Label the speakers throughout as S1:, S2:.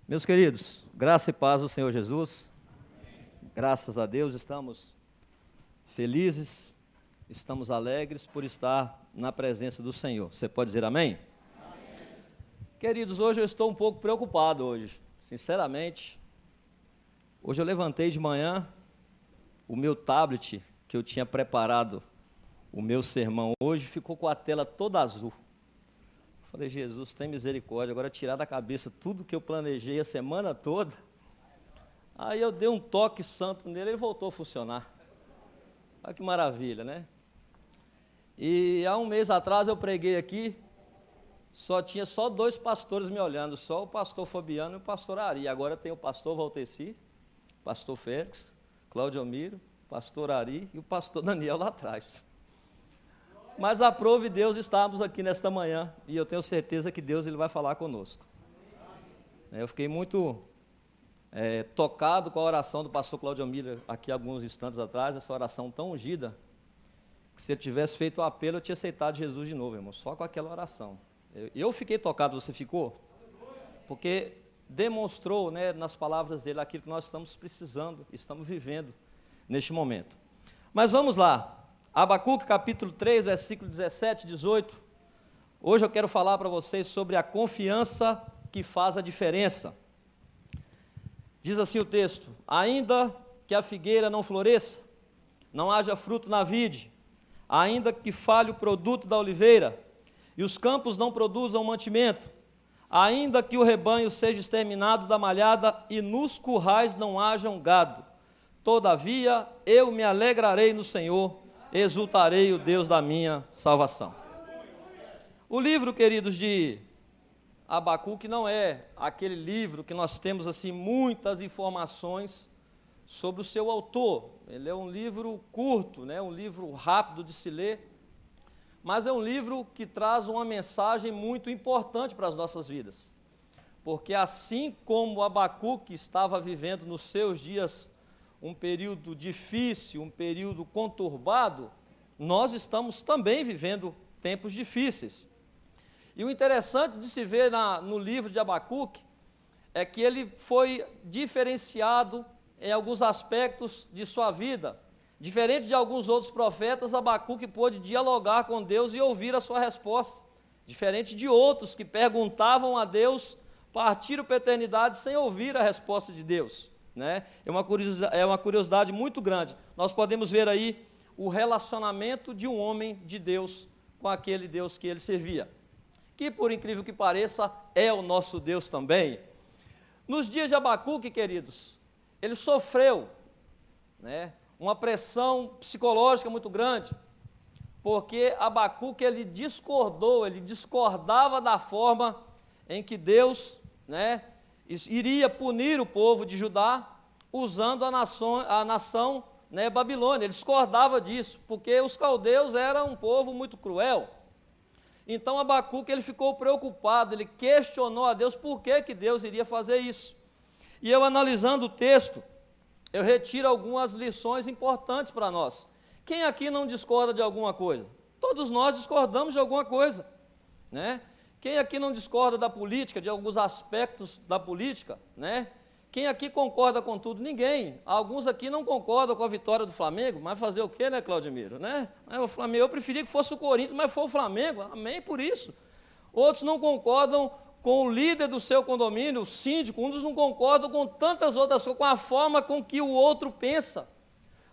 S1: Meus queridos, graça e paz do Senhor Jesus. Graças a Deus estamos felizes, estamos alegres por estar na presença do Senhor. Você pode dizer amém? Amém. Queridos, hoje eu estou um pouco preocupado hoje, sinceramente. Hoje eu levantei de manhã, o meu tablet que eu tinha preparado, o meu sermão hoje, ficou com a tela toda azul. Falei, Jesus, tem misericórdia, agora tirar da cabeça tudo que eu planejei a semana toda. Aí eu dei um toque santo nele e ele voltou a funcionar. Olha que maravilha, né? E há um mês atrás eu preguei aqui, tinha só dois pastores me olhando, só o pastor Fabiano e o pastor Ari. Agora tem o pastor Valteci, pastor Félix, Cláudio Miro, pastor Ari e o pastor Daniel lá atrás. Mas aprove Deus estarmos aqui nesta manhã, e eu tenho certeza que Deus ele vai falar conosco. Eu fiquei muito tocado com a oração do pastor Cláudio Miller aqui alguns instantes atrás, essa oração tão ungida, que se ele tivesse feito o apelo, eu tinha aceitado Jesus de novo, irmão, só com aquela oração. Eu fiquei tocado, você ficou? Porque demonstrou, nas palavras dele, aquilo que nós estamos precisando, estamos vivendo neste momento. Mas vamos lá. Abacuque, capítulo 3, versículo 17 e 18. Hoje eu quero falar para vocês sobre a confiança que faz a diferença. Diz assim o texto: ainda que a figueira não floresça, não haja fruto na vide, ainda que falhe o produto da oliveira, e os campos não produzam mantimento, ainda que o rebanho seja exterminado da malhada, e nos currais não hajam gado, todavia eu me alegrarei no Senhor, exultarei o Deus da minha salvação. O livro, queridos, de Abacuque não é aquele livro que nós temos assim muitas informações sobre o seu autor. Ele é um livro curto, um livro rápido de se ler, mas é um livro que traz uma mensagem muito importante para as nossas vidas, porque assim como Abacuque estava vivendo nos seus dias um período difícil, um período conturbado, nós estamos também vivendo tempos difíceis. E o interessante de se ver no livro de Abacuque é que ele foi diferenciado em alguns aspectos de sua vida. Diferente de alguns outros profetas, Abacuque pôde dialogar com Deus e ouvir a sua resposta. Diferente de outros que perguntavam a Deus, partiram para a eternidade sem ouvir a resposta de Deus. É uma curiosidade muito grande. Nós podemos ver aí o relacionamento de um homem de Deus com aquele Deus que ele servia, que por incrível que pareça é o nosso Deus também. Nos dias de Abacuque, queridos, ele sofreu uma pressão psicológica muito grande, porque Abacuque ele discordava da forma em que Deus iria punir o povo de Judá usando a nação Babilônia. Ele discordava disso, porque os caldeus eram um povo muito cruel. Então Abacuque ele ficou preocupado, ele questionou a Deus por que Deus iria fazer isso. E eu analisando o texto, eu retiro algumas lições importantes para nós. Quem aqui não discorda de alguma coisa? Todos nós discordamos de alguma coisa, Quem aqui não discorda da política, de alguns aspectos da política, Quem aqui concorda com tudo? Ninguém. Alguns aqui não concordam com a vitória do Flamengo, mas fazer o quê, Cláudio Miro, Mas o Flamengo, eu preferia que fosse o Corinthians, mas foi o Flamengo, amém por isso. Outros não concordam com o líder do seu condomínio, o síndico, uns não concordam com tantas outras coisas, com a forma com que o outro pensa.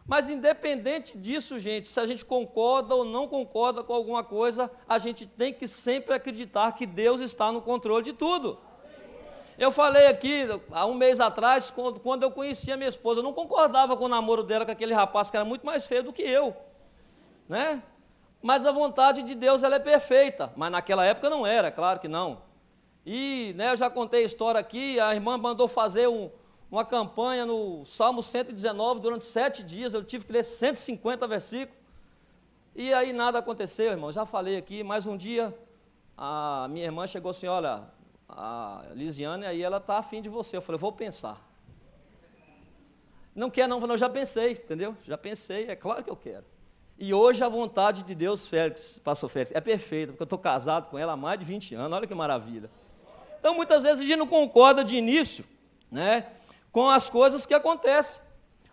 S1: Mas independente disso, gente, se a gente concorda ou não concorda com alguma coisa, a gente tem que sempre acreditar que Deus está no controle de tudo. Eu falei aqui, há um mês atrás, quando eu conheci a minha esposa, eu não concordava com o namoro dela com aquele rapaz que era muito mais feio do que eu, Mas a vontade de Deus ela é perfeita, mas naquela época não era, claro que não. E eu já contei a história aqui, a irmã mandou fazer uma campanha no Salmo 119 durante 7 dias, eu tive que ler 150 versículos, e aí nada aconteceu, irmão, já falei aqui, mas um dia a minha irmã chegou assim, olha, a Lisiane aí ela está afim de você, eu falei, vou pensar. Não quer não, eu já pensei, entendeu? Já pensei, é claro que eu quero. E hoje a vontade de Deus, pastor Félix, é perfeita, porque eu estou casado com ela há mais de 20 anos, olha que maravilha. Então, muitas vezes a gente não concorda de início, né, com as coisas que acontecem.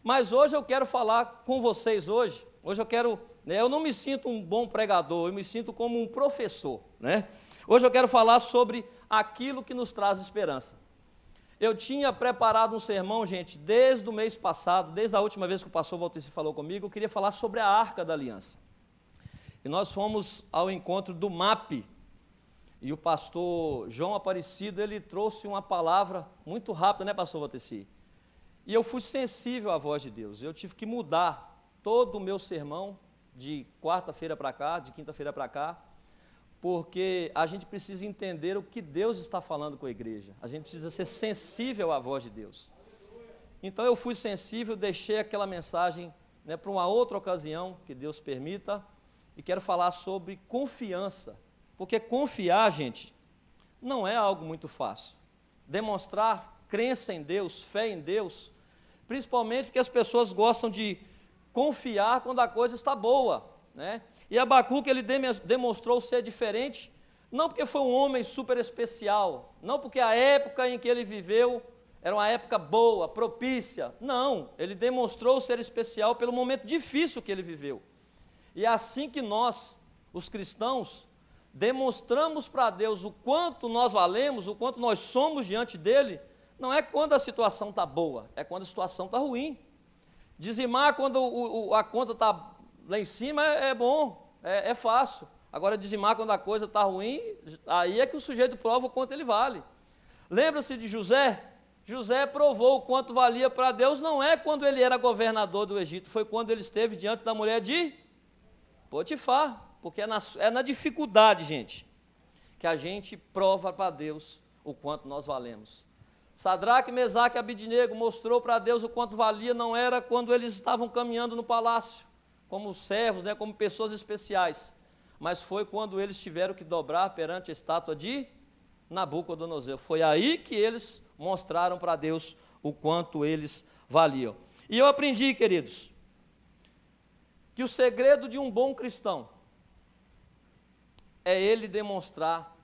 S1: Mas hoje eu quero falar com vocês hoje eu quero, né, eu não me sinto um bom pregador, eu me sinto como um professor, né? Hoje eu quero falar sobre aquilo que nos traz esperança. Eu tinha preparado um sermão, gente, desde o mês passado, desde a última vez que o pastor Valteci falou comigo, eu queria falar sobre a Arca da Aliança. E nós fomos ao encontro do MAP, e o pastor João Aparecido, ele trouxe uma palavra muito rápida, né, pastor Valteci? E eu fui sensível à voz de Deus, eu tive que mudar todo o meu sermão de quarta-feira para cá, de quinta-feira para cá, porque a gente precisa entender o que Deus está falando com a igreja, a gente precisa ser sensível à voz de Deus. Então eu fui sensível, deixei aquela mensagem, né, para uma outra ocasião, que Deus permita, e quero falar sobre confiança, porque confiar, gente, não é algo muito fácil. Demonstrar crença em Deus, fé em Deus, principalmente porque as pessoas gostam de confiar quando a coisa está boa, né? E Abacuque, ele demonstrou ser diferente, não porque foi um homem super especial, não porque a época em que ele viveu era uma época boa, propícia, não, ele demonstrou ser especial pelo momento difícil que ele viveu. E é assim que nós, os cristãos, demonstramos para Deus o quanto nós valemos, o quanto nós somos diante dele, não é quando a situação está boa, é quando a situação está ruim. Dizimar quando a conta está lá em cima é bom, é fácil. Agora, dizimar quando a coisa está ruim, aí é que o sujeito prova o quanto ele vale. Lembra-se de José? José provou o quanto valia para Deus, não é quando ele era governador do Egito, foi quando ele esteve diante da mulher de Potifar, porque é na dificuldade, gente, que a gente prova para Deus o quanto nós valemos. Sadraque, Mesaque e Abidnego mostrou para Deus o quanto valia, não era quando eles estavam caminhando no palácio, como servos, né, como pessoas especiais, mas foi quando eles tiveram que dobrar perante a estátua de Nabucodonosor. Foi aí que eles mostraram para Deus o quanto eles valiam. E eu aprendi, queridos, que o segredo de um bom cristão é ele demonstrar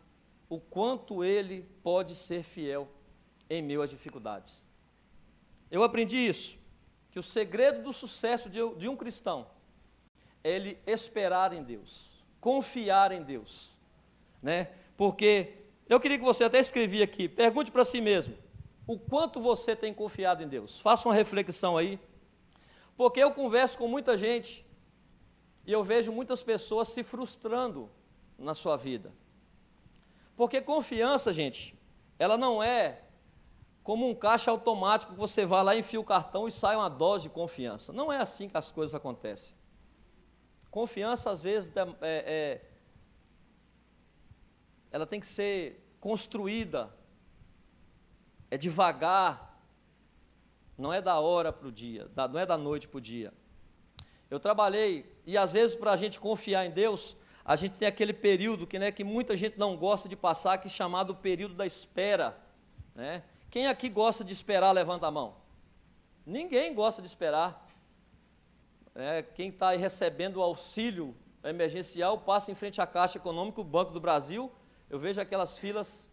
S1: o quanto ele pode ser fiel em meio às dificuldades. Eu aprendi isso, que o segredo do sucesso de um cristão é ele esperar em Deus, confiar em Deus, né? Porque eu queria que você até escrevia aqui, pergunte para si mesmo, o quanto você tem confiado em Deus? Faça uma reflexão aí, porque eu converso com muita gente e eu vejo muitas pessoas se frustrando na sua vida, porque confiança, gente, ela não é como um caixa automático que você vai lá, enfia o cartão e sai uma dose de confiança. Não é assim que as coisas acontecem. Confiança, às vezes, ela tem que ser construída, é devagar, não é da hora para o dia, não é da noite para o dia. Eu trabalhei, e às vezes para a gente confiar em Deus, a gente tem aquele período que muita gente não gosta de passar, que é chamado período da espera, né? Quem aqui gosta de esperar, levanta a mão. Ninguém gosta de esperar. Quem está aí recebendo o auxílio emergencial, passa em frente à Caixa Econômica, o Banco do Brasil, eu vejo aquelas filas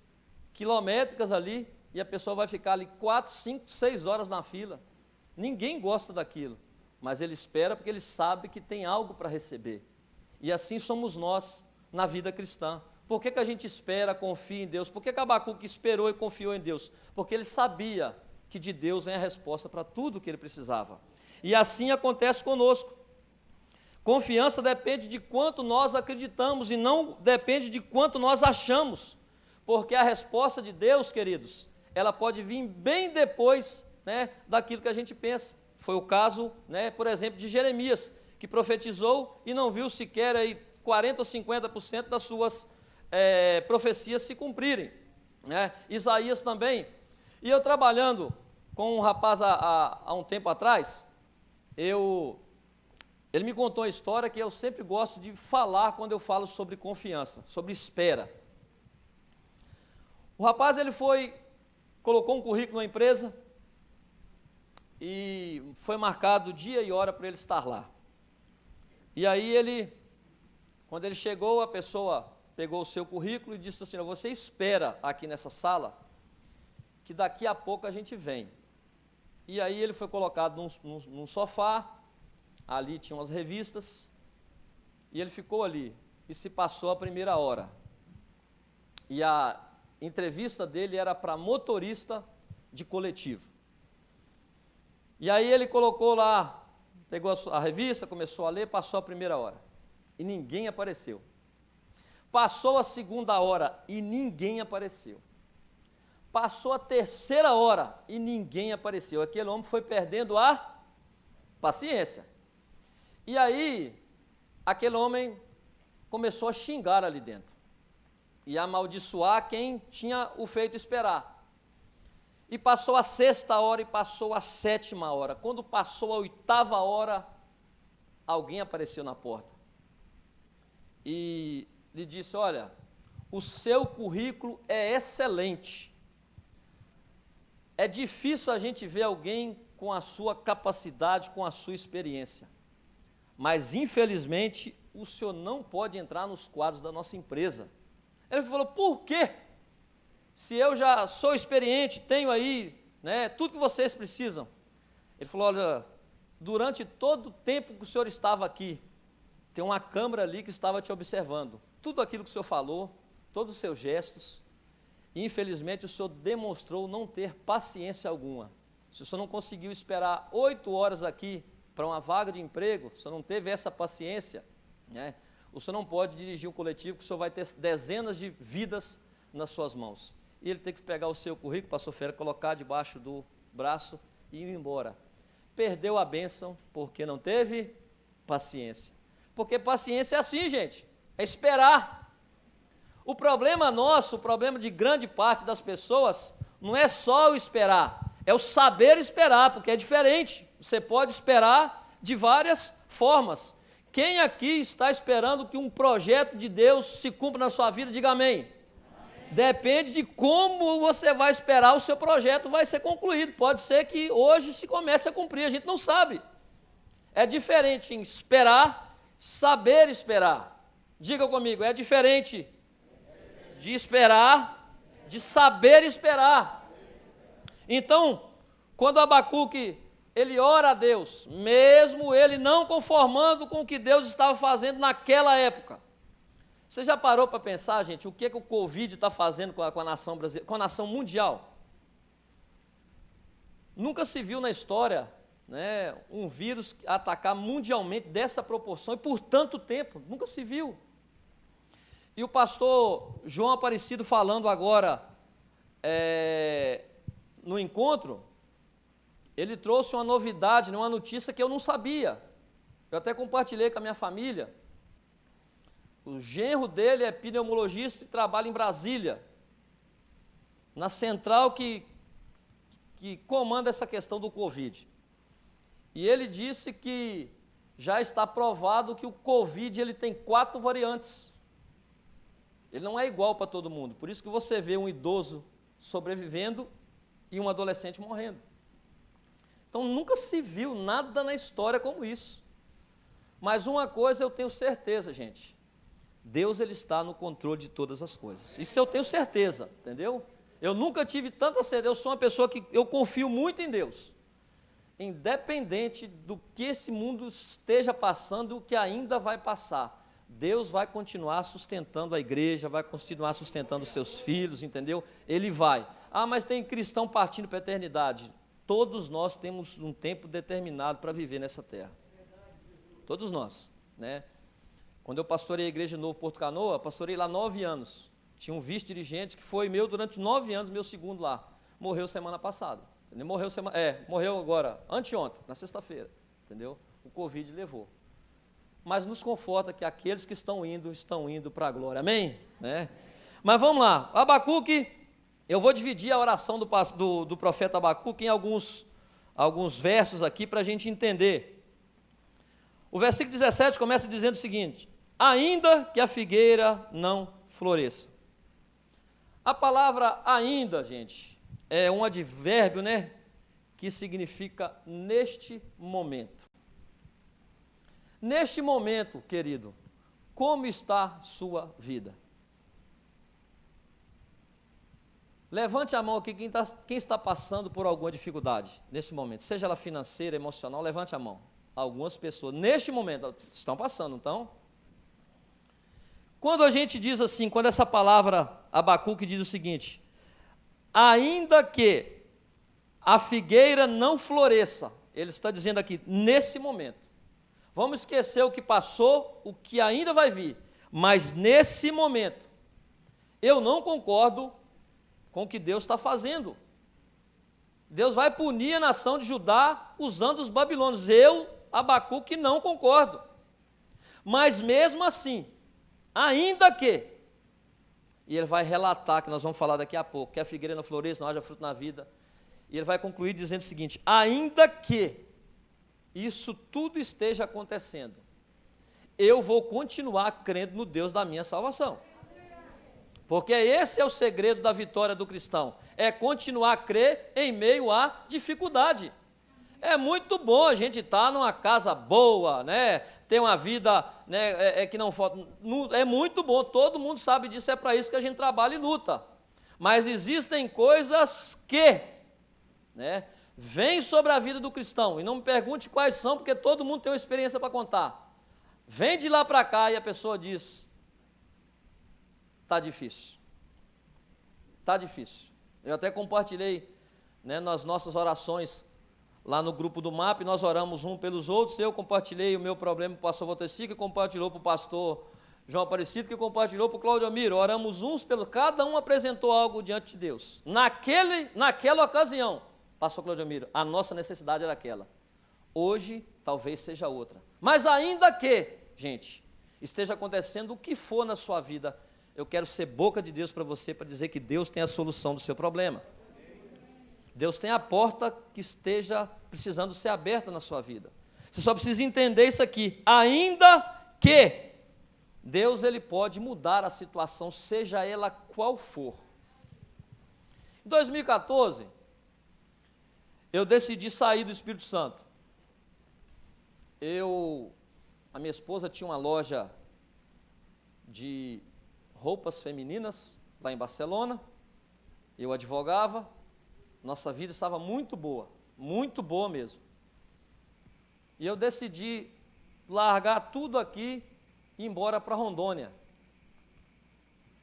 S1: quilométricas ali, e a pessoa vai ficar ali 4, 5, 6 horas na fila. Ninguém gosta daquilo, mas ele espera porque ele sabe que tem algo para receber. E assim somos nós na vida cristã. Por que a gente espera, confia em Deus? Por que Abacuque esperou e confiou em Deus? Porque ele sabia que de Deus vem a resposta para tudo o que ele precisava. E assim acontece conosco. Confiança depende de quanto nós acreditamos e não depende de quanto nós achamos. Porque a resposta de Deus, queridos, ela pode vir bem depois, né, daquilo que a gente pensa. Foi o caso, né, por exemplo, de Jeremias, que profetizou e não viu sequer aí 40% ou 50% das suas profecias se cumprirem, né? Isaías também. E eu trabalhando com um rapaz há um tempo atrás, ele me contou uma história que eu sempre gosto de falar quando eu falo sobre confiança, sobre espera. O rapaz, ele colocou um currículo na empresa e foi marcado dia e hora para ele estar lá. E aí quando ele chegou, a pessoa pegou o seu currículo e disse assim: você espera aqui nessa sala, que daqui a pouco a gente vem. E aí ele foi colocado num sofá, ali tinha umas revistas, e ele ficou ali, e se passou a primeira hora. E a entrevista dele era para motorista de coletivo. E aí ele colocou lá, pegou a revista, começou a ler, passou a primeira hora, e ninguém apareceu. Passou a segunda hora, e ninguém apareceu. Passou a terceira hora, e ninguém apareceu. Aquele homem foi perdendo a paciência. E aí, aquele homem começou a xingar ali dentro, e a amaldiçoar quem tinha o feito esperar. E passou a sexta hora e passou a sétima hora. Quando passou a oitava hora, alguém apareceu na porta e lhe disse: olha, o seu currículo é excelente. É difícil a gente ver alguém com a sua capacidade, com a sua experiência. Mas, infelizmente, o senhor não pode entrar nos quadros da nossa empresa. Ele falou: por quê? Se eu já sou experiente, tenho aí, né, tudo que vocês precisam. Ele falou: olha, durante todo o tempo que o senhor estava aqui, tem uma câmera ali que estava te observando. Tudo aquilo que o senhor falou, todos os seus gestos. E, infelizmente, o senhor demonstrou não ter paciência alguma. Se o senhor não conseguiu esperar 8 horas aqui para uma vaga de emprego, se o senhor não teve essa paciência, né, o senhor não pode dirigir um coletivo, que o senhor vai ter dezenas de vidas nas suas mãos. E ele tem que pegar o seu currículo, pastor Fera, colocar debaixo do braço e ir embora. Perdeu a bênção porque não teve paciência. Porque paciência é assim, gente, é esperar. O problema nosso, o problema de grande parte das pessoas, não é só o esperar, é o saber esperar, porque é diferente. Você pode esperar de várias formas. Quem aqui está esperando que um projeto de Deus se cumpra na sua vida, diga amém. Amém. Depende de como você vai esperar, o seu projeto vai ser concluído. Pode ser que hoje se comece a cumprir, a gente não sabe. É diferente em esperar, saber esperar. Diga comigo, é diferente de esperar, de saber esperar. Então, quando Abacuque, ele ora a Deus, mesmo ele não conformando com o que Deus estava fazendo naquela época. Você já parou para pensar, gente, o que o Covid está fazendo com a nação brasileira, com a nação mundial? Nunca se viu na história, né, um vírus atacar mundialmente dessa proporção e por tanto tempo, nunca se viu. E o pastor João Aparecido falando agora no encontro, ele trouxe uma novidade, uma notícia que eu não sabia. Eu até compartilhei com a minha família. O genro dele é pneumologista e trabalha em Brasília, na central que comanda essa questão do Covid. E ele disse que já está provado que o Covid ele tem 4 variantes. Ele não é igual para todo mundo. Por isso que você vê um idoso sobrevivendo e um adolescente morrendo. Então, nunca se viu nada na história como isso. Mas uma coisa eu tenho certeza, gente. Deus, ele está no controle de todas as coisas. Isso eu tenho certeza, entendeu? Eu nunca tive tanta certeza. Eu sou uma pessoa que eu confio muito em Deus. Independente do que esse mundo esteja passando e o que ainda vai passar, Deus vai continuar sustentando a igreja, vai continuar sustentando os seus filhos, entendeu? Ele vai. Ah, mas tem cristão partindo para a eternidade. Todos nós temos um tempo determinado para viver nessa terra. Todos nós, né? Quando eu pastorei a igreja de Novo Porto Canoa, pastorei lá 9 anos. Tinha um vice-dirigente que foi meu durante 9 anos, meu segundo lá. Morreu semana passada. Entendeu? Morreu agora, anteontem, na sexta-feira. Entendeu? O Covid levou. Mas nos conforta que aqueles que estão indo para a glória. Amém? Né? Mas vamos lá. Abacuque, eu vou dividir a oração do profeta Abacuque em alguns versos aqui para a gente entender. O versículo 17 começa dizendo o seguinte: ainda que a figueira não floresça. A palavra ainda, gente, é um advérbio, né, que significa neste momento. Neste momento, querido, como está sua vida? Levante a mão aqui quem está passando por alguma dificuldade nesse momento, seja ela financeira, emocional, levante a mão. Algumas pessoas, neste momento, estão passando, então. Quando a gente diz assim, quando essa palavra Abacuque diz o seguinte, ainda que a figueira não floresça, ele está dizendo aqui, nesse momento, vamos esquecer o que passou, o que ainda vai vir, mas nesse momento, eu não concordo com o que Deus está fazendo. Deus vai punir a nação de Judá usando os babilônios. Eu, Abacuque, não concordo. Mas mesmo assim, ainda que, e ele vai relatar, que nós vamos falar daqui a pouco, que a figueira não floresça, não haja fruto na vida, e ele vai concluir dizendo o seguinte, ainda que isso tudo esteja acontecendo, eu vou continuar crendo no Deus da minha salvação. Porque esse é o segredo da vitória do cristão, é continuar a crer em meio à dificuldade. É muito bom a gente estar numa casa boa, né? Ter uma vida, né, que não falta. É muito bom, todo mundo sabe disso, é para isso que a gente trabalha e luta. Mas existem coisas que, né, vêm sobre a vida do cristão, e não me pergunte quais são, porque todo mundo tem uma experiência para contar. Vem de lá para cá e a pessoa diz, está difícil. Está difícil. Eu até compartilhei, né, nas nossas orações lá no grupo do MAP, nós oramos um pelos outros, eu compartilhei o meu problema para o pastor Voteci, que compartilhou para o pastor João Aparecido, que compartilhou para o Cláudio Amiro, oramos uns pelo, cada um apresentou algo diante de Deus. Naquela ocasião, pastor Cláudio Amiro, a nossa necessidade era aquela. Hoje, talvez seja outra. Mas ainda que, gente, esteja acontecendo o que for na sua vida, eu quero ser boca de Deus para você, para dizer que Deus tem a solução do seu problema. Deus tem a porta que esteja precisando ser aberta na sua vida. Você só precisa entender isso aqui. Ainda que Deus, ele pode mudar a situação, seja ela qual for. Em 2014, eu decidi sair do Espírito Santo. A minha esposa tinha uma loja de roupas femininas lá em Barcelona, eu advogava, nossa vida estava muito boa mesmo. E eu decidi largar tudo aqui e ir embora para Rondônia.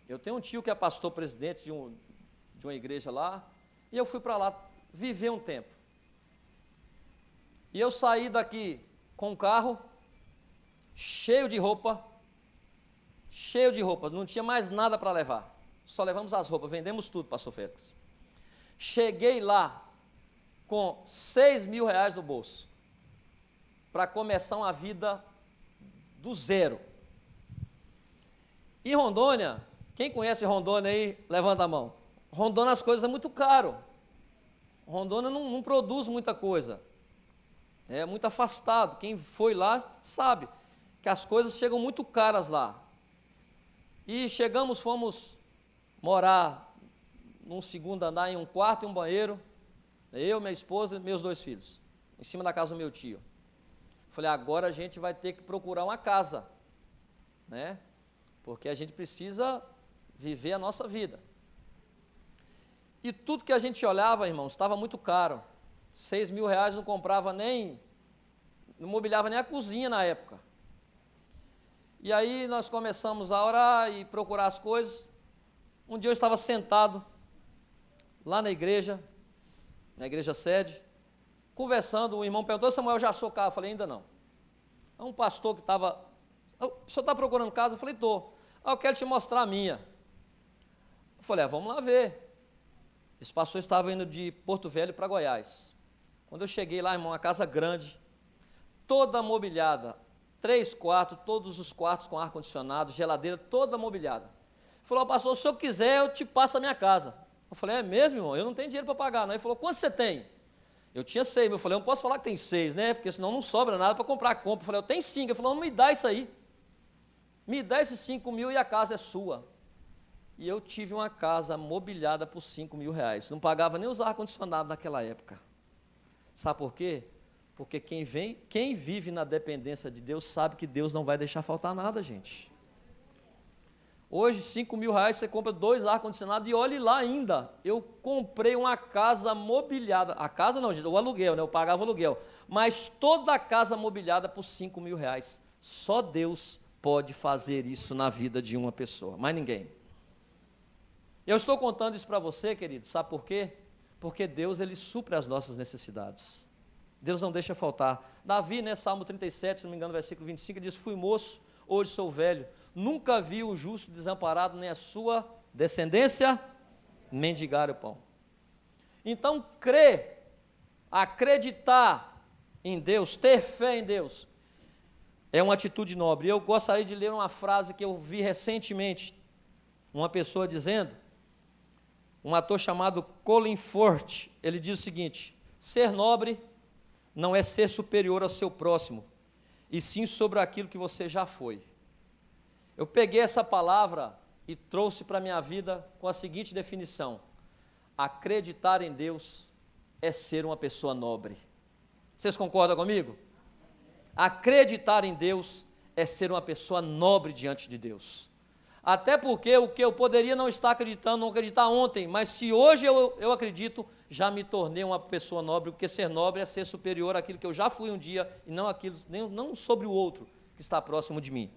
S1: Eu tenho um tio que é pastor presidente de uma igreja lá, e eu fui para lá viver um tempo. E eu saí daqui com um carro cheio de roupa, não tinha mais nada para levar, só levamos as roupas, vendemos tudo, pastor Félix. Cheguei lá com 6 mil reais no bolso, para começar uma vida do zero. E Rondônia, quem conhece Rondônia aí, levanta a mão. Rondônia as coisas é muito caro, Rondônia não produz muita coisa, é muito afastado, quem foi lá sabe que as coisas chegam muito caras lá. E fomos morar num segundo andar, em um quarto e um banheiro, eu, minha esposa e meus 2 filhos, em cima da casa do meu tio. Falei, agora a gente vai ter que procurar uma casa, né? Porque a gente precisa viver a nossa vida. E tudo que a gente olhava, irmãos, estava muito caro. 6 mil reais não comprava não mobiliava nem a cozinha na época. E aí nós começamos a orar e procurar as coisas. Um dia eu estava sentado lá na igreja sede, conversando, o irmão perguntou, Samuel, já achou carro? Eu falei, ainda não. Um pastor que estava, o senhor está procurando casa? Eu falei, estou. Eu quero te mostrar a minha. Eu falei, vamos lá ver. Esse pastor estava indo de Porto Velho para Goiás. Quando eu cheguei lá, irmão, uma casa grande, toda mobiliada, 3 quartos, todos os quartos com ar-condicionado, geladeira, toda mobiliada. Ele falou, pastor, se eu quiser, eu te passo a minha casa. Eu falei, é mesmo, irmão? Eu não tenho dinheiro para pagar, não. Ele falou, quanto você tem? Eu tinha 6, eu falei, eu não posso falar que tem 6, né? Porque senão não sobra nada para comprar a compra. Eu falei, eu tenho 5. Ele falou, não me dá isso aí. Me dá esses 5 mil e a casa é sua. E eu tive uma casa mobiliada por 5 mil reais. Não pagava nem os ar-condicionado naquela época. Sabe por quê? Porque quem vive na dependência de Deus sabe que Deus não vai deixar faltar nada, gente. Hoje, 5 mil reais, você compra 2 ar-condicionados e olhe lá ainda. Eu comprei uma casa mobiliada. A casa não, gente, o aluguel, né? Eu pagava o aluguel. Mas toda a casa mobiliada por 5 mil reais. Só Deus pode fazer isso na vida de uma pessoa, mais ninguém. Eu estou contando isso para você, querido, sabe por quê? Porque Deus, Ele supre as nossas necessidades. Deus não deixa faltar. Davi, né, Salmo 37, se não me engano, versículo 25, diz: fui moço, hoje sou velho, nunca vi o justo desamparado, nem a sua descendência mendigar o pão. Então, crer, acreditar em Deus, ter fé em Deus, é uma atitude nobre. Eu gostaria de ler uma frase que eu vi recentemente, uma pessoa dizendo, um ator chamado Colin Firth, ele diz o seguinte: ser nobre não é ser superior ao seu próximo, e sim sobre aquilo que você já foi. Eu peguei essa palavra e trouxe para a minha vida com a seguinte definição: acreditar em Deus é ser uma pessoa nobre. Vocês concordam comigo? Acreditar em Deus é ser uma pessoa nobre diante de Deus. Até porque o que eu poderia não estar acreditando, não acreditar ontem, mas se hoje eu acredito, já me tornei uma pessoa nobre, porque ser nobre é ser superior àquilo que eu já fui um dia, e não aquilo, não sobre o outro que está próximo de mim.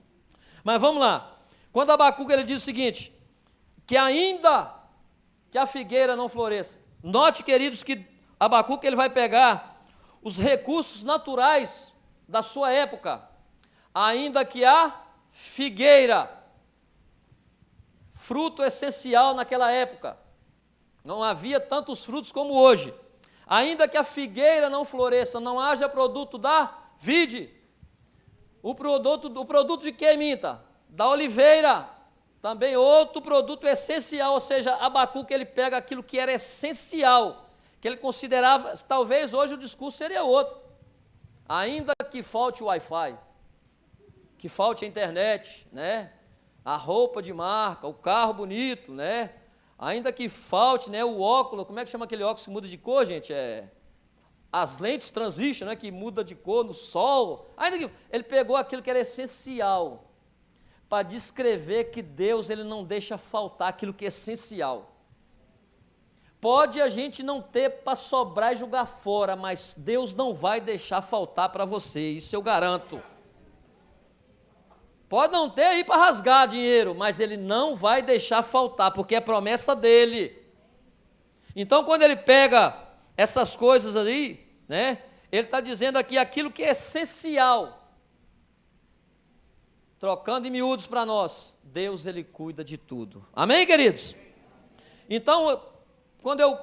S1: Mas vamos lá. Quando Abacuque ele diz o seguinte, que ainda que a figueira não floresça, note, queridos, que Abacuque ele vai pegar os recursos naturais da sua época, ainda que a figueira, fruto essencial naquela época, não havia tantos frutos como hoje, ainda que a figueira não floresça, não haja produto da vide, o produto de que, Minta? Da oliveira, também outro produto essencial, ou seja, Abacuque ele pega aquilo que era essencial, que ele considerava, talvez hoje o discurso seria outro, ainda que falte o Wi-Fi, que falte a internet, né? A roupa de marca, o carro bonito, né? Ainda que falte, né, o óculos, como é que chama aquele óculos que muda de cor, gente? As lentes transition, né, que muda de cor no sol. Ainda que ele pegou aquilo que era essencial para descrever que Deus ele não deixa faltar aquilo que é essencial. Pode a gente não ter para sobrar e jogar fora, mas Deus não vai deixar faltar para você, isso eu garanto. Pode não ter aí para rasgar dinheiro, mas Ele não vai deixar faltar, porque é promessa dEle. Então, quando Ele pega essas coisas ali, né, Ele está dizendo aqui aquilo que é essencial. Trocando em miúdos para nós, Deus Ele cuida de tudo. Amém, queridos? Então, quando eu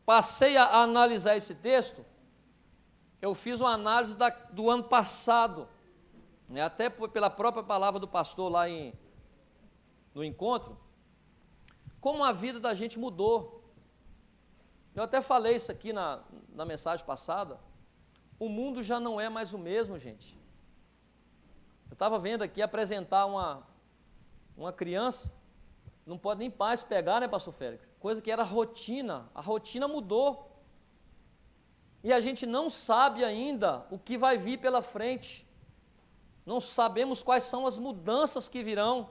S1: passei a analisar esse texto, eu fiz uma análise do ano passado, até pela própria palavra do pastor lá no encontro, como a vida da gente mudou. Eu até falei isso aqui na mensagem passada, o mundo já não é mais o mesmo, gente. Eu estava vendo aqui apresentar uma criança, não pode nem pais pegar, né, pastor Félix? Coisa que era rotina, a rotina mudou. E a gente não sabe ainda o que vai vir pela frente. Não sabemos quais são as mudanças que virão,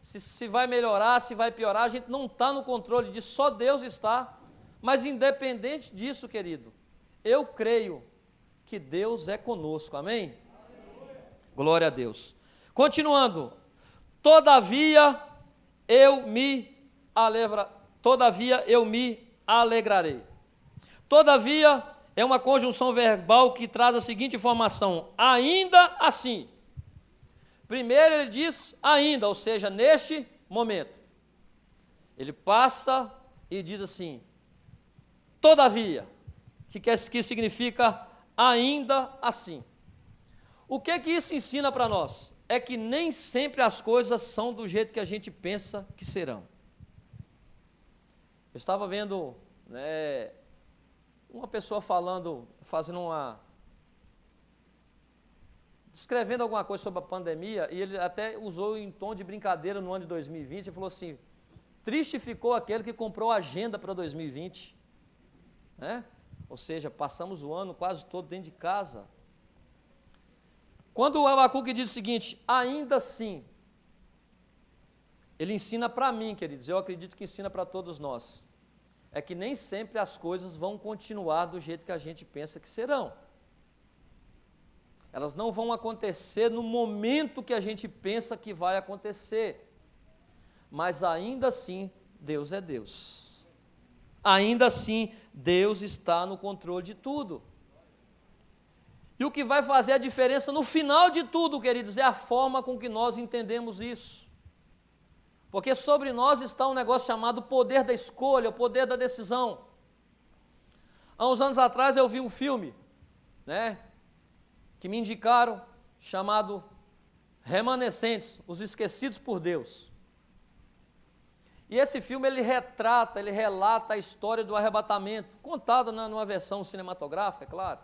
S1: se vai melhorar, se vai piorar, a gente não está no controle disso, só Deus está. Mas independente disso, querido, eu creio que Deus é conosco, amém? Glória a Deus. Continuando, todavia eu me alegrarei. Todavia é uma conjunção verbal que traz a seguinte informação: ainda assim. Primeiro ele diz ainda, ou seja, neste momento. Ele passa e diz assim, todavia, que significa ainda assim. O que isso ensina para nós? É que nem sempre as coisas são do jeito que a gente pensa que serão. Eu estava vendo, né, uma pessoa descrevendo alguma coisa sobre a pandemia, e ele até usou em tom de brincadeira no ano de 2020, ele falou assim, triste ficou aquele que comprou a agenda para 2020, né? Ou seja, passamos o ano quase todo dentro de casa. Quando o Abacuque diz o seguinte, ainda assim, ele ensina para mim, queridos, eu acredito que ensina para todos nós, é que nem sempre as coisas vão continuar do jeito que a gente pensa que serão. Elas não vão acontecer no momento que a gente pensa que vai acontecer, mas ainda assim, Deus é Deus. Ainda assim, Deus está no controle de tudo. E o que vai fazer a diferença no final de tudo, queridos, é a forma com que nós entendemos isso. Porque sobre nós está um negócio chamado poder da escolha, o poder da decisão. Há uns anos atrás eu vi um filme, que me indicaram, chamado Remanescentes, Os Esquecidos por Deus. E esse filme ele relata a história do arrebatamento, contada numa versão cinematográfica, é claro.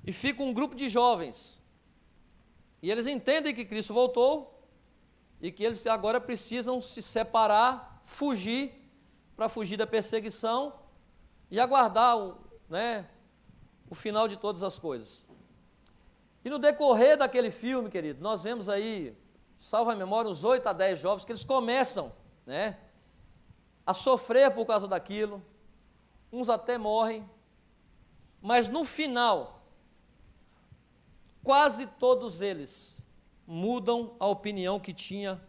S1: E fica um grupo de jovens, e eles entendem que Cristo voltou, e que eles agora precisam se separar, para fugir da perseguição e aguardar o final de todas as coisas. E no decorrer daquele filme, querido, nós vemos aí, salvo a memória, uns 8 a 10 jovens que eles começam a sofrer por causa daquilo, uns até morrem, mas no final, quase todos eles mudam a opinião que tinha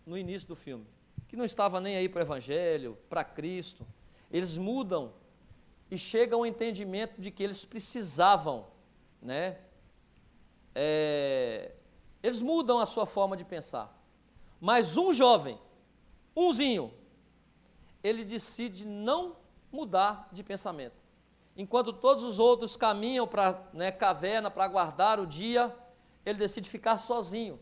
S1: no início do filme, que não estava nem aí para o Evangelho, para Cristo. Eles mudam e chegam ao entendimento de que eles precisavam, eles mudam a sua forma de pensar. Mas um jovem, umzinho, ele decide não mudar de pensamento. Enquanto todos os outros caminham para caverna para aguardar o dia, ele decide ficar sozinho.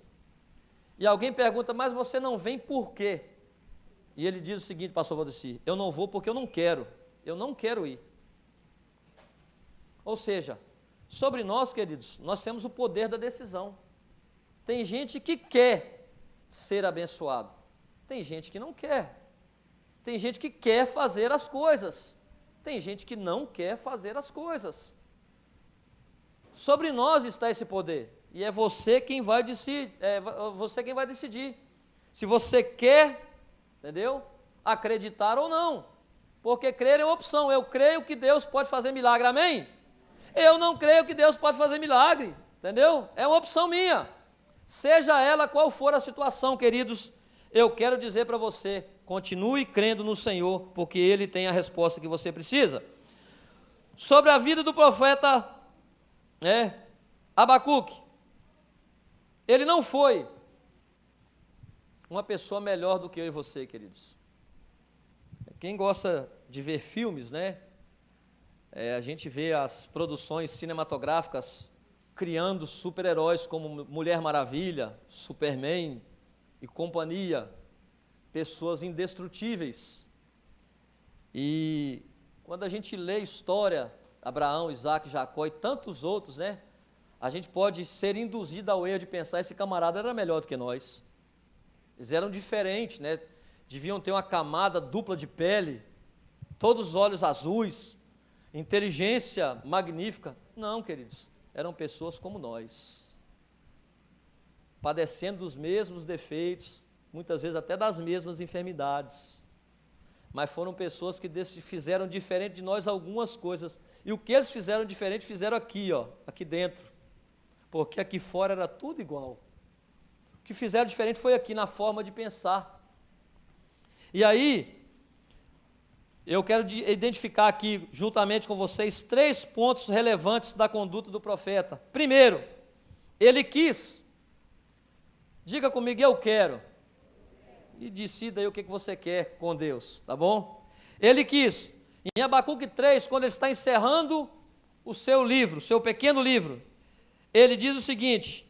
S1: E alguém pergunta, mas você não vem por quê? E ele diz o seguinte, pastor Valdeci, eu não vou porque eu não quero ir. Ou seja, sobre nós, queridos, nós temos o poder da decisão. Tem gente que quer ser abençoado, tem gente que não quer. Tem gente que quer fazer as coisas, tem gente que não quer fazer as coisas. Sobre nós está esse poder. E é você quem vai decidir, se você quer, acreditar ou não, porque crer é uma opção. Eu creio que Deus pode fazer milagre, amém? Eu não creio que Deus pode fazer milagre, é uma opção minha, seja ela qual for a situação, queridos. Eu quero dizer para você, continue crendo no Senhor, porque Ele tem a resposta que você precisa. Sobre a vida do profeta Abacuque, ele não foi uma pessoa melhor do que eu e você, queridos. Quem gosta de ver filmes, a gente vê as produções cinematográficas criando super-heróis como Mulher Maravilha, Superman e companhia, pessoas indestrutíveis. E quando a gente lê a história, Abraão, Isaac, Jacó e tantos outros, a gente pode ser induzido ao erro de pensar, esse camarada era melhor do que nós. Eles eram diferentes, deviam ter uma camada dupla de pele, todos os olhos azuis, inteligência magnífica. Não, queridos, eram pessoas como nós, padecendo dos mesmos defeitos, muitas vezes até das mesmas enfermidades, mas foram pessoas que fizeram diferente de nós algumas coisas, e o que eles fizeram diferente, fizeram aqui, aqui dentro, porque aqui fora era tudo igual. O que fizeram diferente foi aqui, na forma de pensar. E aí, eu quero identificar aqui, juntamente com vocês, 3 pontos relevantes da conduta do profeta. Primeiro, ele quis. Diga comigo, eu quero. E decida aí o que você quer com Deus, tá bom? Ele quis. Em Abacuque 3, quando ele está encerrando o seu livro, o seu pequeno livro, ele diz o seguinte: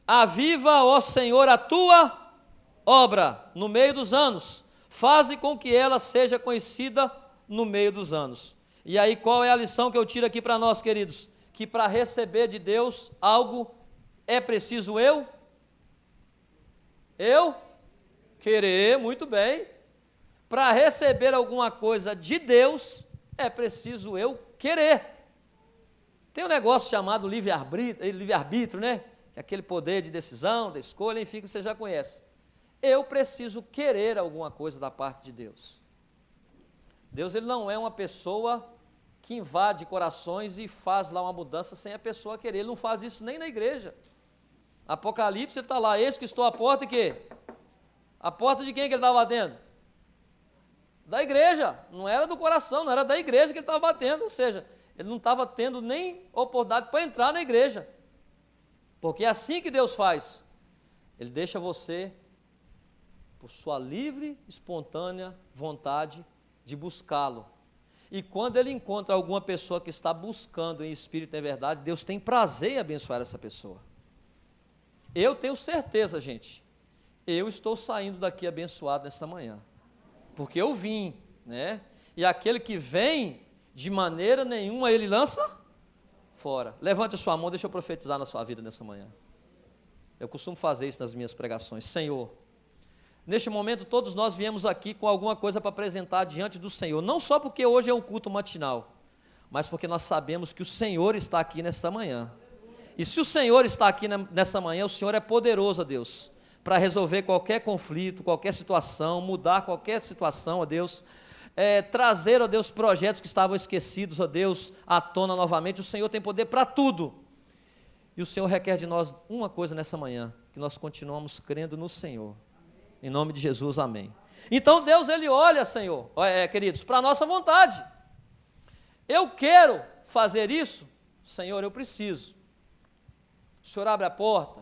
S1: aviva, ó Senhor, a tua obra no meio dos anos, faze com que ela seja conhecida no meio dos anos. E aí qual é a lição que eu tiro aqui para nós, queridos? Que para receber de Deus algo é preciso eu querer, muito bem. Para receber alguma coisa de Deus é preciso eu querer. Tem um negócio chamado livre-arbítrio, que é aquele poder de decisão, da escolha, enfim, que você já conhece. eu preciso querer alguma coisa da parte de Deus. Deus, ele não é uma pessoa que invade corações e faz lá uma mudança sem a pessoa querer. Ele não faz isso nem na igreja. Apocalipse, ele está lá, eis que estou à porta e quê? A porta de quem que ele estava batendo? Da igreja, não era do coração, não era da igreja que ele estava batendo, ou seja, ele não estava tendo nem oportunidade para entrar na igreja, porque é assim que Deus faz, ele deixa você, por sua livre, espontânea vontade de buscá-lo, e quando ele encontra alguma pessoa que está buscando em espírito e em verdade, Deus tem prazer em abençoar essa pessoa. Eu tenho certeza, gente, eu estou saindo daqui abençoado nessa manhã, porque eu vim, né? E aquele que vem, de maneira nenhuma ele lança fora. Levante a sua mão, deixa eu profetizar na sua vida nessa manhã. Eu costumo fazer isso nas minhas pregações. Senhor, neste momento todos nós viemos aqui com alguma coisa para apresentar diante do Senhor, não só porque hoje é um culto matinal, mas porque nós sabemos que o Senhor está aqui nesta manhã. E se o Senhor está aqui nessa manhã, o Senhor é poderoso, ó Deus, para resolver qualquer conflito, qualquer situação, mudar qualquer situação, ó Deus, trazer, ó Deus, projetos que estavam esquecidos, ó Deus, à tona novamente. O Senhor tem poder para tudo. E o Senhor requer de nós uma coisa nessa manhã, que nós continuamos crendo no Senhor. Em nome de Jesus, amém. Então Deus, ele olha, Senhor, queridos, para a nossa vontade. Eu quero fazer isso, Senhor, eu preciso. O Senhor abre a porta,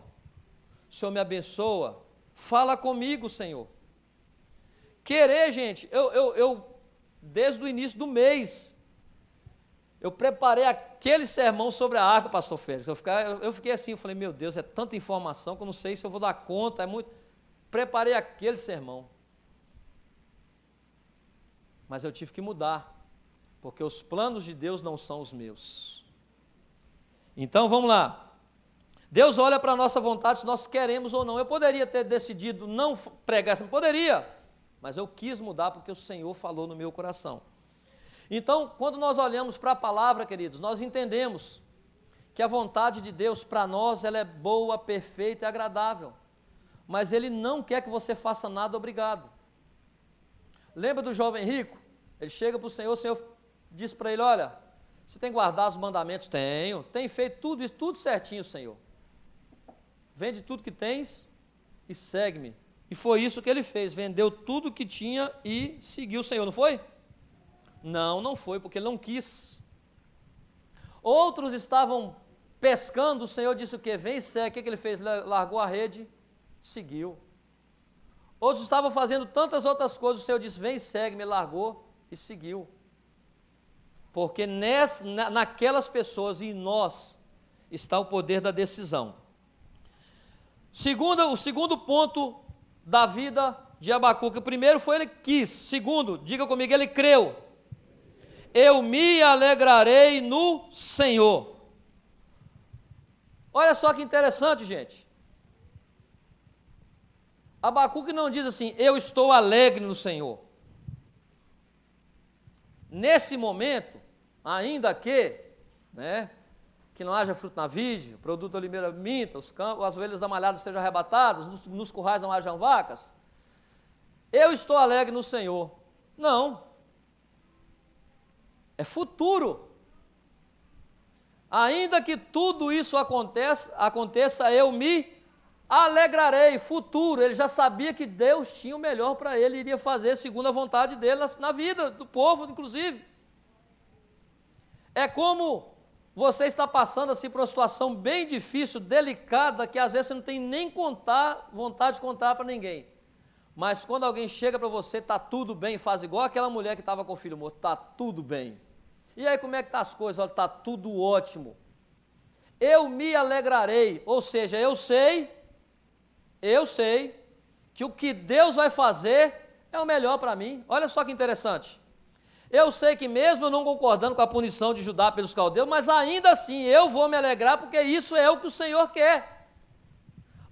S1: o Senhor me abençoa, fala comigo, Senhor. Querer, gente, eu desde o início do mês, eu preparei aquele sermão sobre a arca, pastor Félix. Eu fiquei assim, eu falei, meu Deus, é tanta informação que eu não sei se eu vou dar conta, é muito. Preparei aquele sermão. Mas eu tive que mudar, porque os planos de Deus não são os meus. Então vamos lá. Deus olha para a nossa vontade, se nós queremos ou não. Eu poderia ter decidido não pregar, poderia, mas eu quis mudar porque o Senhor falou no meu coração. Então, quando nós olhamos para a palavra, queridos, nós entendemos que a vontade de Deus para nós, ela é boa, perfeita e agradável, mas Ele não quer que você faça nada obrigado. Lembra do jovem rico? Ele chega para o Senhor diz para ele, olha, você tem guardado os mandamentos? Tenho. Tem feito tudo isso, tudo certinho, Senhor. Vende tudo que tens e segue-me. E foi isso que ele fez, vendeu tudo que tinha e seguiu o Senhor, não foi? Não, não foi, porque ele não quis. Outros estavam pescando, o Senhor disse o quê? Vem e segue. O que ele fez? Largou a rede, seguiu. Outros estavam fazendo tantas outras coisas, o Senhor disse, vem e segue-me, largou e seguiu. Porque naquelas pessoas e em nós está o poder da decisão. O segundo ponto da vida de Abacuque, o primeiro foi ele quis, segundo, diga comigo, ele creu. Eu me alegrarei no Senhor. Olha só que interessante, gente. Abacuque não diz assim, eu estou alegre no Senhor. Nesse momento, ainda que, que não haja fruto na vide, o produto da oliveira minta, as ovelhas da malhada sejam arrebatadas, nos currais não hajam vacas, eu estou alegre no Senhor. Não. É futuro. Ainda que tudo isso aconteça, eu me alegrarei. Futuro. Ele já sabia que Deus tinha o melhor para ele, iria fazer segundo a vontade dele na vida do povo, inclusive. É como você está passando assim por uma situação bem difícil, delicada, que às vezes você não tem nem vontade de contar para ninguém. Mas quando alguém chega para você, está tudo bem, faz igual aquela mulher que estava com o filho morto, está tudo bem. E aí como é que estão as coisas? Olha, está tudo ótimo. Eu me alegrarei, ou seja, eu sei que o que Deus vai fazer é o melhor para mim. Olha só que interessante. Eu sei que mesmo eu não concordando com a punição de Judá pelos caldeus, mas ainda assim eu vou me alegrar, porque isso é o que o Senhor quer.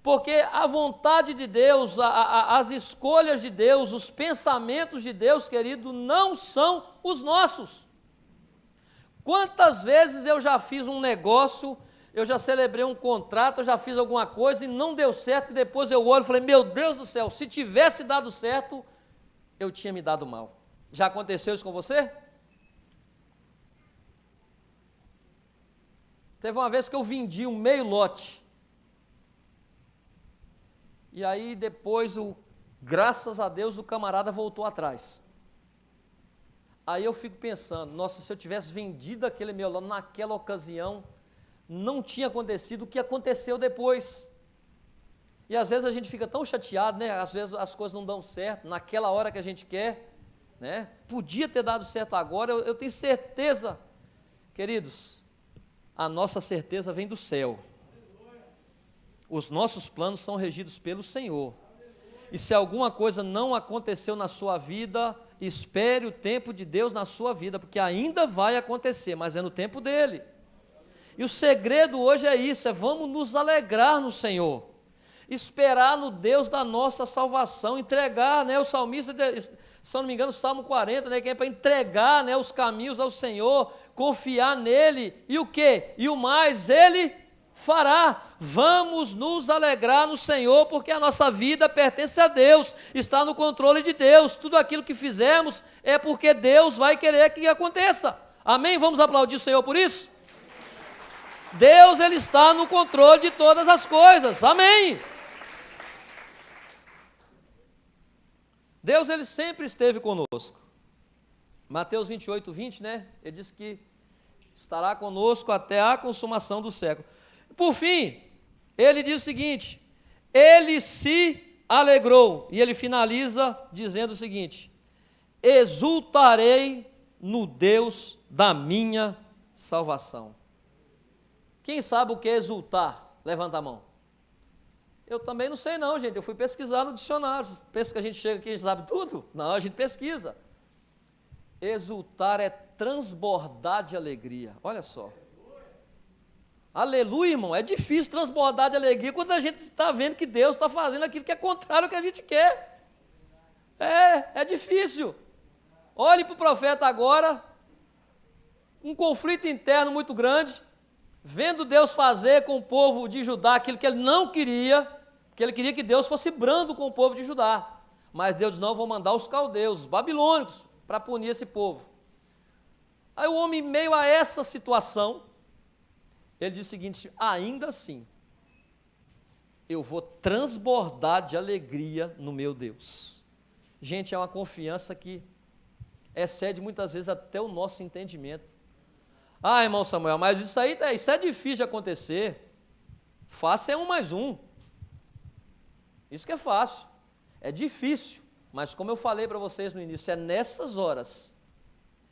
S1: Porque a vontade de Deus, as escolhas de Deus, os pensamentos de Deus, querido, não são os nossos. Quantas vezes eu já fiz um negócio eu já celebrei um contrato, eu já fiz alguma coisa e não deu certo, que depois eu olho e falei, meu Deus do céu, se tivesse dado certo, eu tinha me dado mal. Já aconteceu isso com você? Teve uma vez que eu vendi um meio lote, e aí depois, graças a Deus, o camarada voltou atrás. Aí eu fico pensando, nossa, se eu tivesse vendido aquele meu lote naquela ocasião, não tinha acontecido o que aconteceu depois. E às vezes a gente fica tão chateado, né? Às vezes as coisas não dão certo, naquela hora que a gente quer, né? Podia ter dado certo agora, eu tenho certeza, queridos, a nossa certeza vem do céu. Os nossos planos são regidos pelo Senhor. E se alguma coisa não aconteceu na sua vida, espere o tempo de Deus na sua vida, porque ainda vai acontecer, mas é no tempo dele. E o segredo hoje é isso, vamos nos alegrar no Senhor, esperar no Deus da nossa salvação, entregar, né, o salmista, se não me engano, o Salmo 40, né, que é para entregar, né, os caminhos ao Senhor, confiar nele, e o quê? E o mais ele fará. Vamos nos alegrar no Senhor, porque a nossa vida pertence a Deus, está no controle de Deus, tudo aquilo que fizemos é porque Deus vai querer que aconteça, amém? Vamos aplaudir o Senhor por isso? Deus, ele está no controle de todas as coisas, amém? Deus, ele sempre esteve conosco. Mateus 28, 20, né? Ele diz que estará conosco até a consumação do século. Por fim, ele diz o seguinte, ele se alegrou, e ele finaliza dizendo o seguinte, exultarei no Deus da minha salvação. Quem sabe o que é exultar? Levanta a mão. Eu também não sei não, gente, eu fui pesquisar no dicionário. Vocês pensam que a gente chega aqui e sabe tudo? Não, a gente pesquisa. Exultar é transbordar de alegria, olha só. Aleluia, irmão, é difícil transbordar de alegria quando a gente está vendo que Deus está fazendo aquilo que é contrário ao que a gente quer. É difícil. Olhe para o profeta agora, um conflito interno muito grande, vendo Deus fazer com o povo de Judá aquilo que ele não queria, porque ele queria que Deus fosse brando com o povo de Judá. Mas Deus disse, não, vou mandar os caldeus, os babilônicos, para punir esse povo. Aí o homem, em meio a essa situação, ele diz o seguinte, ainda assim, eu vou transbordar de alegria no meu Deus. Gente, é uma confiança que excede muitas vezes até o nosso entendimento. Ah, irmão Samuel, mas isso é difícil de acontecer. Fácil é 1 mais 1. Isso que é fácil. É difícil, mas como eu falei para vocês no início, é nessas horas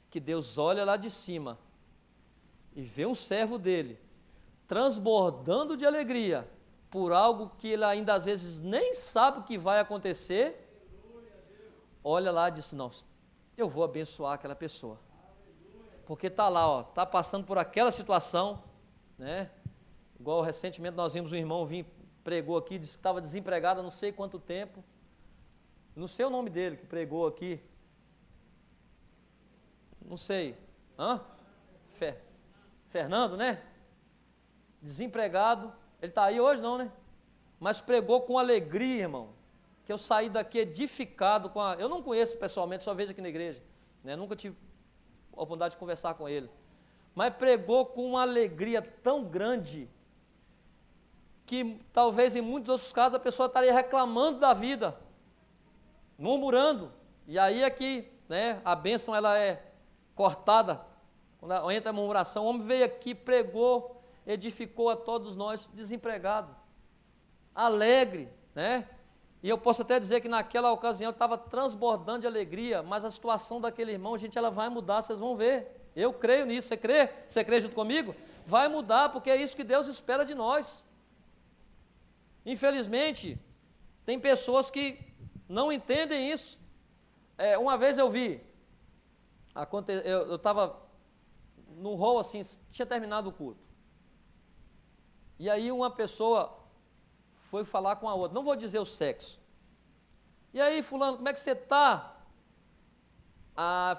S1: que Deus olha lá de cima e vê um servo dele transbordando de alegria por algo que ele ainda às vezes nem sabe o que vai acontecer. Olha lá e diz, não, eu vou abençoar aquela pessoa. Porque está lá, ó, está passando por aquela situação, né? Igual recentemente nós vimos um irmão pregou aqui, disse que estava desempregado há não sei quanto tempo. Não sei o nome dele que pregou aqui. Não sei. Fernando, né? Desempregado. Ele está aí hoje não, né? Mas pregou com alegria, irmão. Que eu saí daqui edificado com a... Eu não conheço pessoalmente, só vejo aqui na igreja, né? Nunca tive a oportunidade de conversar com ele. Mas pregou com uma alegria tão grande que talvez em muitos outros casos a pessoa estaria reclamando da vida, murmurando. E aí é que, né, a bênção ela é cortada. Quando entra a murmuração, o homem veio aqui, pregou, edificou a todos nós, desempregado, alegre, né? E eu posso até dizer que naquela ocasião eu estava transbordando de alegria, mas a situação daquele irmão, gente, ela vai mudar, vocês vão ver. Eu creio nisso, você crê? Você crê junto comigo? Vai mudar, porque é isso que Deus espera de nós. Infelizmente, tem pessoas que não entendem isso. Uma vez eu vi, eu estava no hall assim, tinha terminado o culto. E aí uma pessoa foi falar com a outra, não vou dizer o sexo. E aí, fulano, como é que você está?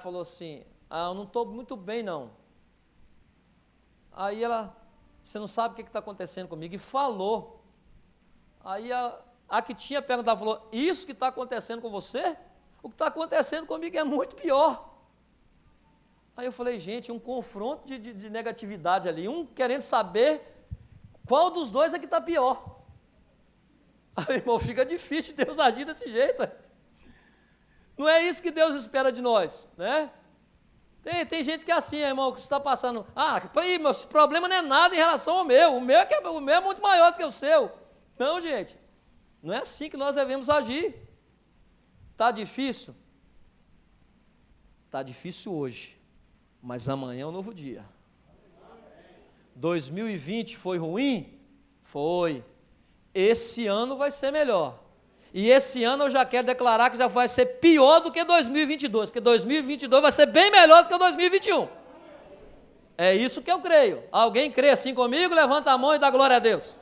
S1: Falou assim, eu não estou muito bem não. Aí ela, você não sabe o que está acontecendo comigo, e falou. Aí a que tinha perguntado falou, isso que está acontecendo com você? O que está acontecendo comigo é muito pior. Aí eu falei, gente, um confronto de negatividade ali, um querendo saber qual dos dois é que está pior. Aí, irmão, fica difícil Deus agir desse jeito. Não é isso que Deus espera de nós, né? Tem gente que é assim, irmão, que você está passando. Meu problema não é nada em relação ao meu. O meu é muito maior do que o seu. Não, gente. Não é assim que nós devemos agir. Está difícil? Está difícil hoje. Mas amanhã é um novo dia. 2020 foi ruim? Foi. Esse ano vai ser melhor. E esse ano eu já quero declarar que já vai ser pior do que 2022, porque 2022 vai ser bem melhor do que 2021. É isso que eu creio. Alguém crê assim comigo? Levanta a mão e dá glória a Deus.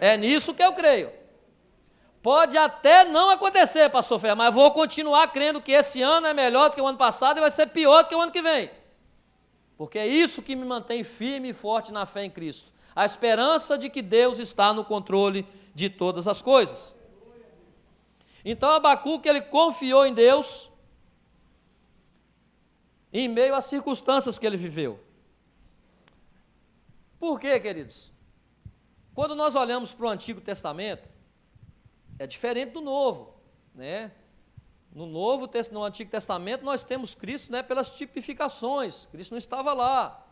S1: É nisso que eu creio. Pode até não acontecer, pastor Fer, mas vou continuar crendo que esse ano é melhor do que o ano passado e vai ser pior do que o ano que vem. Porque é isso que me mantém firme e forte na fé em Cristo. A esperança de que Deus está no controle de todas as coisas. Então Abacuque, ele confiou em Deus em meio às circunstâncias que ele viveu. Por quê, queridos? Quando nós olhamos para o Antigo Testamento, é diferente do Novo, né? No Antigo Testamento nós temos Cristo, né, pelas tipificações, Cristo não estava lá.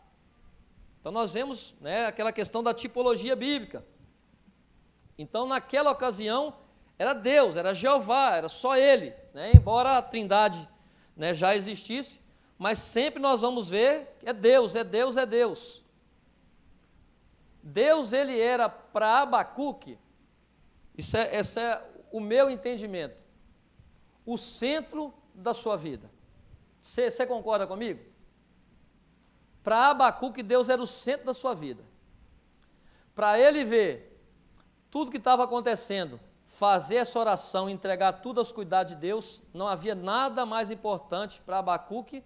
S1: Então nós vemos, né, aquela questão da tipologia bíblica. Então naquela ocasião era Deus, era Jeová, era só Ele, né? Embora a Trindade, né, já existisse, mas sempre nós vamos ver que é Deus, é Deus, é Deus. Deus, ele era para Abacuque, esse é o meu entendimento, o centro da sua vida. Você concorda comigo? Para Abacuque, Deus era o centro da sua vida. Para ele ver tudo que estava acontecendo, fazer essa oração, entregar tudo aos cuidados de Deus, não havia nada mais importante para Abacuque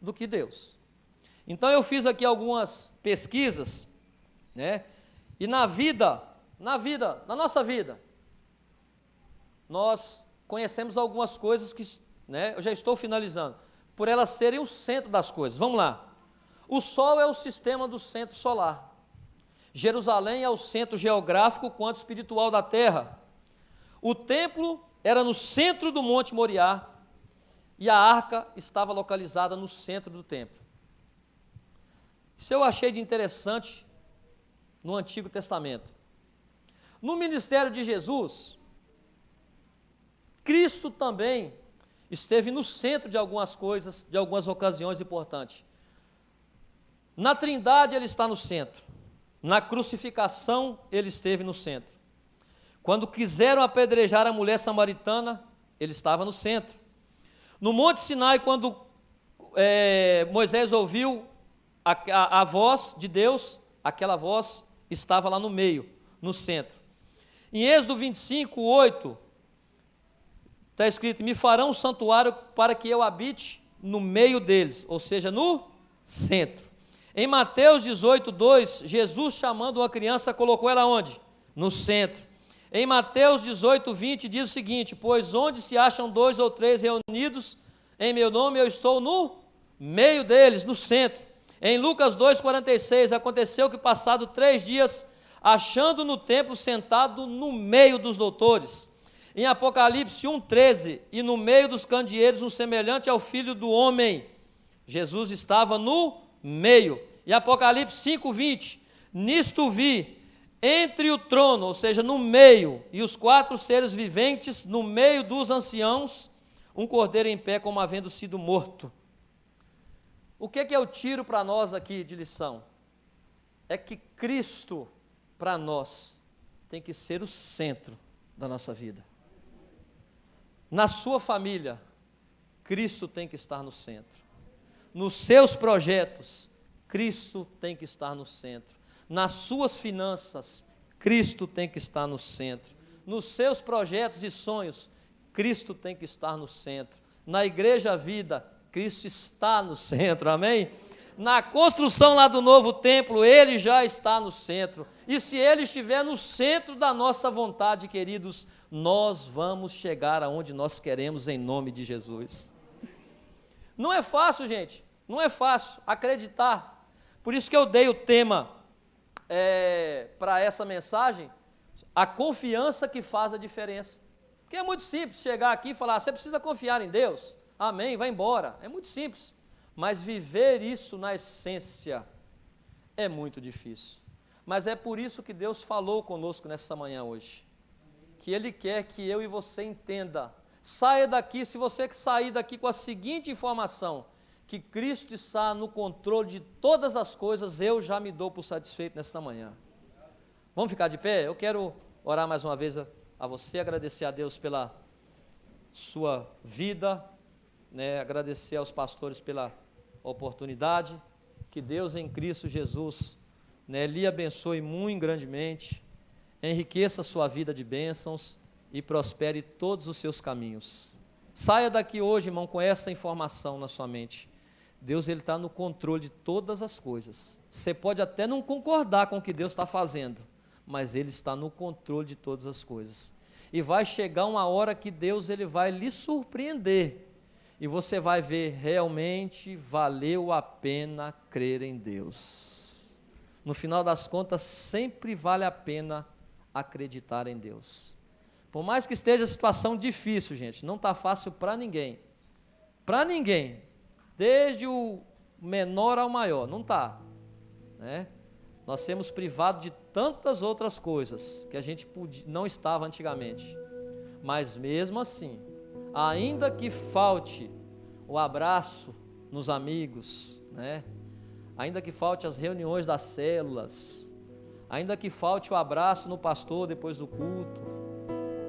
S1: do que Deus. Então eu fiz aqui algumas pesquisas, né? E na nossa vida, nós conhecemos algumas coisas que, né, eu já estou finalizando, por elas serem o centro das coisas. Vamos lá. O Sol é o sistema do centro solar. Jerusalém é o centro geográfico quanto espiritual da terra. O templo era no centro do Monte Moriá e a arca estava localizada no centro do templo. Isso eu achei de interessante no Antigo Testamento. No ministério de Jesus, Cristo também esteve no centro de algumas coisas, de algumas ocasiões importantes. Na Trindade ele está no centro. Na crucificação ele esteve no centro. Quando quiseram apedrejar a mulher samaritana, ele estava no centro. No Monte Sinai, quando Moisés ouviu a voz de Deus, aquela voz estava lá no meio, no centro. Em Êxodo 25, 8, está escrito, me farão um santuário para que eu habite no meio deles, ou seja, no centro. Em Mateus 18, 2, Jesus chamando uma criança, colocou ela onde? No centro. Em Mateus 18, 20, diz o seguinte, pois onde se acham 2 ou 3 reunidos em meu nome, eu estou no meio deles, no centro. Em Lucas 2, 46, aconteceu que passado 3 dias, achando no templo sentado no meio dos doutores. Em Apocalipse 1, 13, e no meio dos candeeiros um semelhante ao Filho do Homem. Jesus estava no meio. E Apocalipse 5, 20, nisto vi, entre o trono, ou seja, no meio, e os 4 seres viventes, no meio dos anciãos, um cordeiro em pé como havendo sido morto. O que eu tiro para nós aqui de lição? É que Cristo, para nós, tem que ser o centro da nossa vida. Na sua família, Cristo tem que estar no centro. Nos seus projetos, Cristo tem que estar no centro. Nas suas finanças, Cristo tem que estar no centro. Nos seus projetos e sonhos, Cristo tem que estar no centro. Na igreja vida, Cristo está no centro, amém? Na construção lá do novo templo, Ele já está no centro. E se Ele estiver no centro da nossa vontade, queridos, nós vamos chegar aonde nós queremos em nome de Jesus. Não é fácil, gente, não é fácil acreditar. Por isso que eu dei o tema para essa mensagem, a confiança que faz a diferença. Porque é muito simples chegar aqui e falar, você precisa confiar em Deus, amém, vai embora. É muito simples. Mas viver isso na essência é muito difícil. Mas é por isso que Deus falou conosco nessa manhã hoje. Que Ele quer que eu e você entenda. Saia daqui, se você sair daqui com a seguinte informação, que Cristo está no controle de todas as coisas, eu já me dou por satisfeito nesta manhã. Vamos ficar de pé? Eu quero orar mais uma vez a você, agradecer a Deus pela sua vida, agradecer aos pastores pela oportunidade, que Deus em Cristo Jesus lhe abençoe muito grandemente, enriqueça a sua vida de bênçãos e prospere todos os seus caminhos. Saia daqui hoje, irmão, com essa informação na sua mente. Deus está no controle de todas as coisas. Você pode até não concordar com o que Deus está fazendo, mas Ele está no controle de todas as coisas. E vai chegar uma hora que Deus vai lhe surpreender, e você vai ver, realmente valeu a pena crer em Deus. No final das contas, sempre vale a pena acreditar em Deus. Por mais que esteja a situação difícil, gente, não está fácil para ninguém. Para ninguém. Desde o menor ao maior, não está. Nós temos privado de tantas outras coisas que a gente não estava antigamente. Mas mesmo assim, ainda que falte o abraço nos amigos, ainda que falte as reuniões das células, ainda que falte o abraço no pastor depois do culto,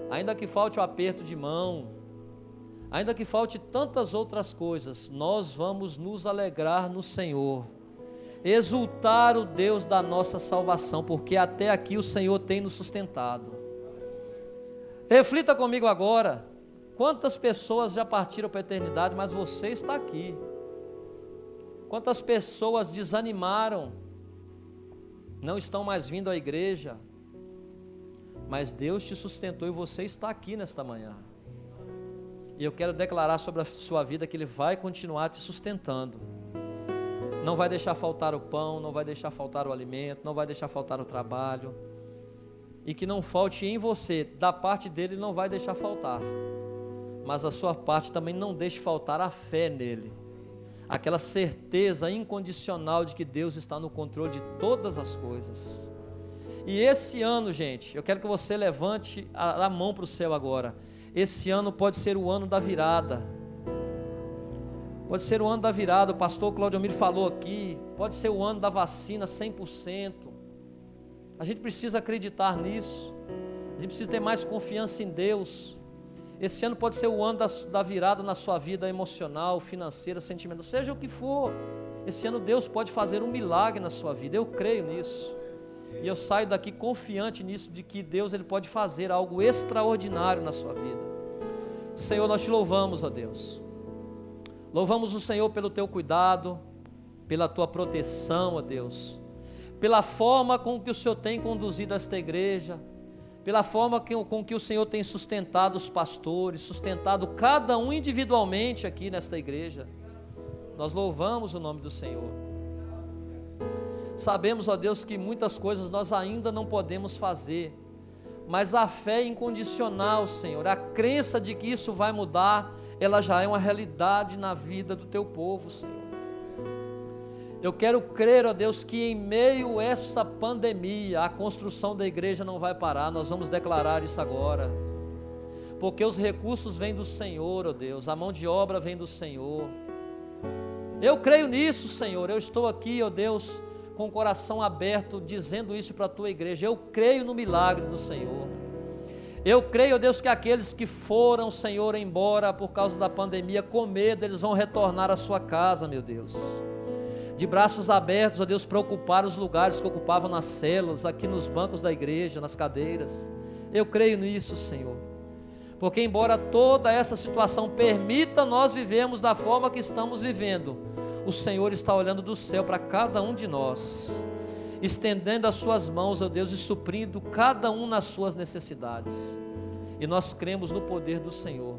S1: ainda que falte o aperto de mão, ainda que falte tantas outras coisas, nós vamos nos alegrar no Senhor, exultar o Deus da nossa salvação, porque até aqui o Senhor tem nos sustentado. Reflita comigo agora, quantas pessoas já partiram para a eternidade, mas você está aqui. Quantas pessoas desanimaram, não estão mais vindo à igreja, mas Deus te sustentou e você está aqui nesta manhã. E eu quero declarar sobre a sua vida que Ele vai continuar te sustentando. Não vai deixar faltar o pão, não vai deixar faltar o alimento, não vai deixar faltar o trabalho. E que não falte em você, da parte dele não vai deixar faltar. Mas a sua parte também não deixe faltar a fé nele. Aquela certeza incondicional de que Deus está no controle de todas as coisas. E esse ano, gente, eu quero que você levante a mão para o céu agora. Esse ano pode ser o ano da virada. Pode ser o ano da virada, o pastor Claudio Miro falou aqui. Pode ser o ano da vacina 100%. A gente precisa acreditar nisso. A gente precisa ter mais confiança em Deus. Esse ano pode ser o ano da virada na sua vida emocional, financeira, sentimental, seja o que for. Esse ano Deus pode fazer um milagre na sua vida, eu creio nisso. E eu saio daqui confiante nisso, de que Deus Ele pode fazer algo extraordinário na sua vida. Senhor, nós te louvamos, ó Deus. Louvamos o Senhor pelo teu cuidado, pela tua proteção, ó Deus. Pela forma com que o Senhor tem conduzido esta igreja, pela forma com que o Senhor tem sustentado os pastores, sustentado cada um individualmente aqui nesta igreja. Nós louvamos o nome do Senhor. Sabemos, ó Deus, que muitas coisas nós ainda não podemos fazer, mas a fé incondicional, Senhor, a crença de que isso vai mudar, ela já é uma realidade na vida do teu povo, Senhor. Eu quero crer, ó Deus, que em meio a essa pandemia, a construção da igreja não vai parar. Nós vamos declarar isso agora, porque os recursos vêm do Senhor, ó Deus, a mão de obra vem do Senhor. Eu creio nisso, Senhor. Eu estou aqui, ó Deus, com o coração aberto, dizendo isso para a tua igreja. Eu creio no milagre do Senhor. Eu creio, ó Deus, que aqueles que foram, Senhor, embora por causa da pandemia, com medo, eles vão retornar à sua casa, meu Deus, de braços abertos, ó Deus, para ocupar os lugares que ocupavam nas células, aqui nos bancos da igreja, nas cadeiras. Eu creio nisso, Senhor, porque embora toda essa situação permita nós vivemos da forma que estamos vivendo, o Senhor está olhando do céu para cada um de nós, estendendo as suas mãos, ó Deus, e suprindo cada um nas suas necessidades, e nós cremos no poder do Senhor.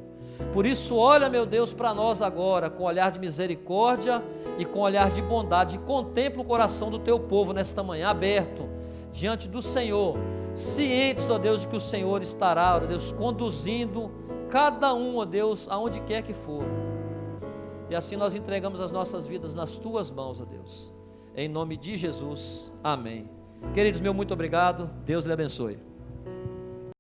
S1: Por isso, olha, meu Deus, para nós agora, com olhar de misericórdia e com olhar de bondade, e contempla o coração do teu povo nesta manhã, aberto diante do Senhor, cientes, ó Deus, de que o Senhor estará, ó Deus, conduzindo cada um, ó Deus, aonde quer que for. E assim nós entregamos as nossas vidas nas tuas mãos, ó Deus, em nome de Jesus, amém. Queridos, meu muito obrigado, Deus lhe abençoe.